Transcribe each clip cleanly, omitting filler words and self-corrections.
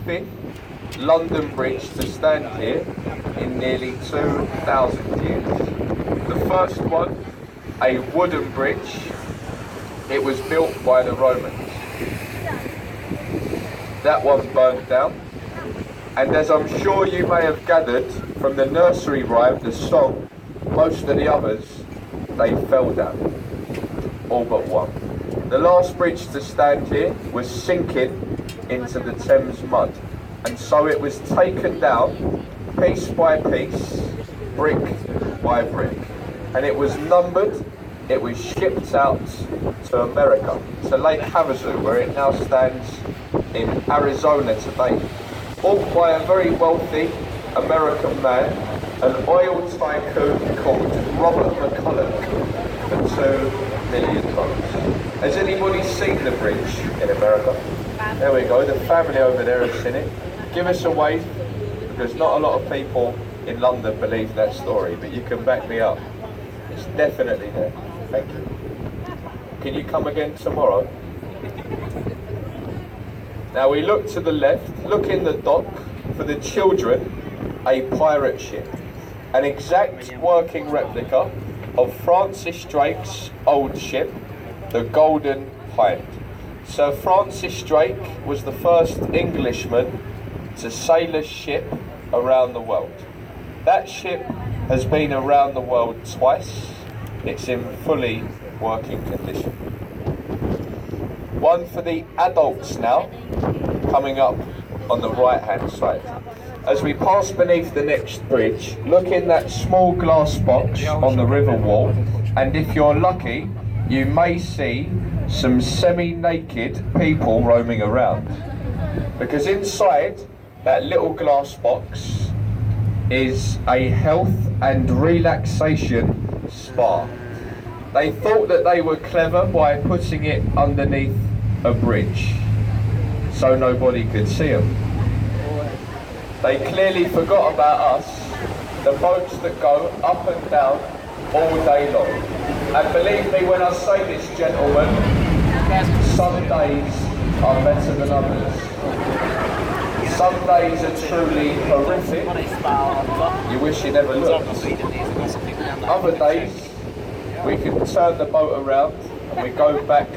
fifth London Bridge to stand here in nearly 2,000 years. The first one, a wooden bridge, it was built by the Romans. That one burned down. And as I'm sure you may have gathered from the nursery rhyme, the song, most of the others, they fell down, all but one. The last bridge to stand here was sinking into the Thames mud, and so it was taken down piece by piece, brick by brick, and it was numbered. It was shipped out to America, to Lake Havasu, where it now stands in Arizona today, bought by a very wealthy American man, an oil tycoon called Robert McCulloch, for $2 million. Has anybody seen the bridge in America? There we go, the family over there have seen it. Give us a wave, because not a lot of people in London believe that story, but you can back me up. It's definitely there. Thank you. Can you come again tomorrow? Now we look to the left, look in the dock, for the children, a pirate ship. An exact working replica of Francis Drake's old ship, the Golden Hind. Sir Francis Drake was the first Englishman to sail a ship around the world. That ship has been around the world twice. It's in fully working condition. One for the adults now, coming up on the right hand side. As we pass beneath the next bridge, look in that small glass box on the river wall, and if you're lucky, you may see some semi-naked people roaming around. Because inside that little glass box is a health and relaxation spa. They thought that they were clever by putting it underneath a bridge so nobody could see them. They clearly forgot about us, the boats that go up and down all day long. And believe me when I say this, gentlemen, some days are better than others. Some days are truly horrific. You wish you never looked. Other days, we can turn the boat around and we go back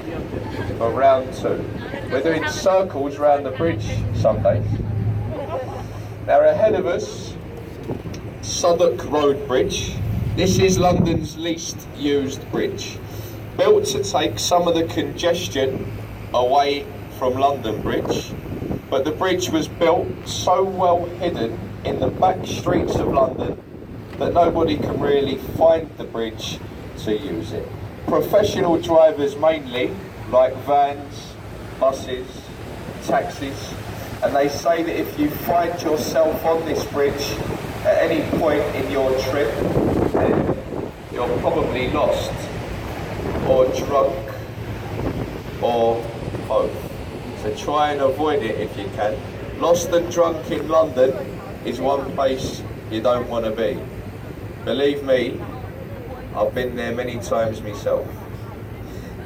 for round two. We're doing circles around the bridge some days. Now ahead of us, Southwark Road Bridge. This is London's least used bridge. Built to take some of the congestion away from London Bridge, but the bridge was built so well hidden in the back streets of London that nobody can really find the bridge to use it. Professional drivers mainly, like vans, buses, taxis, and they say that if you find yourself on this bridge at any point in your trip, then you're probably lost, or drunk, or both. So try and avoid it if you can. Lost and drunk in London is one place you don't want to be. Believe me, I've been there many times myself.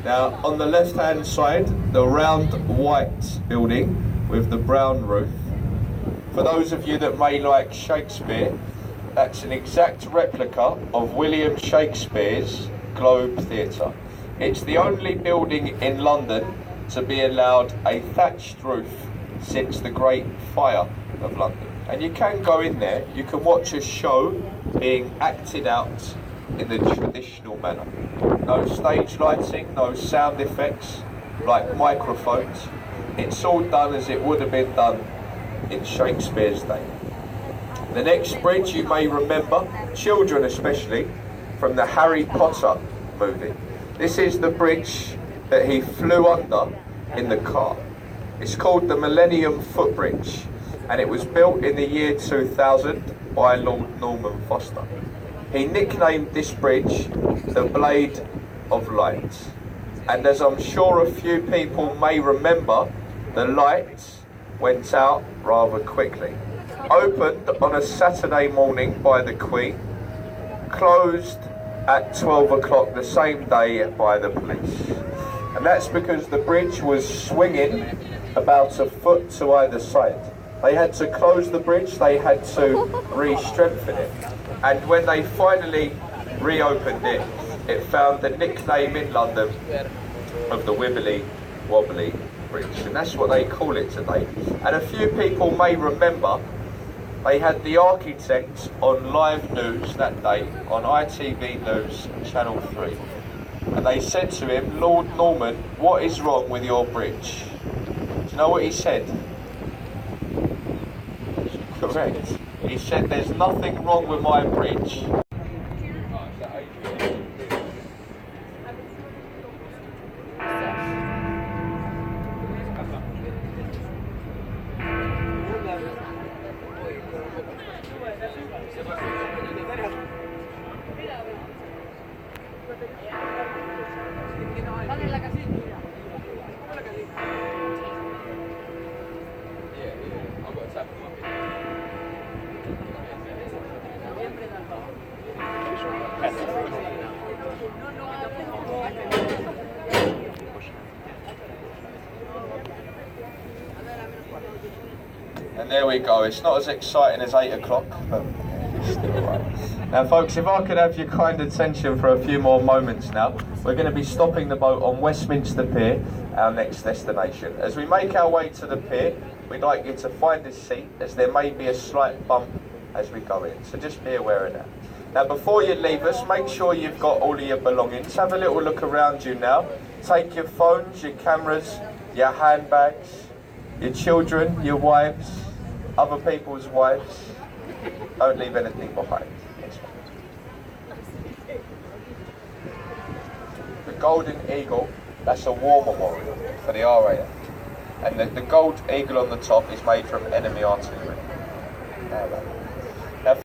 Now on the left hand side, the round white building with the brown roof. For those of you that may like Shakespeare, that's an exact replica of William Shakespeare's Globe Theatre. It's the only building in London to be allowed a thatched roof since the Great Fire of London. And you can go in there, you can watch a show being acted out in the traditional manner. No stage lighting, no sound effects like microphones. It's all done as it would have been done in Shakespeare's day. The next bridge you may remember, children especially, from the Harry Potter movie. This is the bridge that he flew under in the car. It's called the Millennium Footbridge, and it was built in the year 2000 by Lord Norman Foster. He nicknamed this bridge the Blade of Light. And as I'm sure a few people may remember, the lights went out rather quickly. Opened on a Saturday morning by the Queen, closed at 12 o'clock the same day by the police. And that's because the bridge was swinging about a foot to either side. They had to close the bridge, they had to re-strengthen it. And when they finally reopened it, it found the nickname in London of the Wibbly Wobbly Bridge, and that's what they call it today. And a few people may remember they had the architect on live news that day on ITV News Channel 3, and they said to him, "Lord Norman, what is wrong with your bridge?" Do you know what he said? Correct. He said, "There's nothing wrong with my bridge." And there we go. It's not as exciting as 8 o'clock, but it's still right. Now folks, if I could have your kind attention for a few more moments now, we're going to be stopping the boat on Westminster Pier, our next destination. As we make our way to the pier, we'd like you to find a seat, as there may be a slight bump as we go in, so just be aware of that. Now before you leave us, make sure you've got all of your belongings. Have a little look around you now. Take your phones, your cameras, your handbags, your children, your wives, other people's wives. Don't leave anything behind. The Golden Eagle, that's a war memorial for the RAF. And the gold eagle on the top is made from enemy artillery.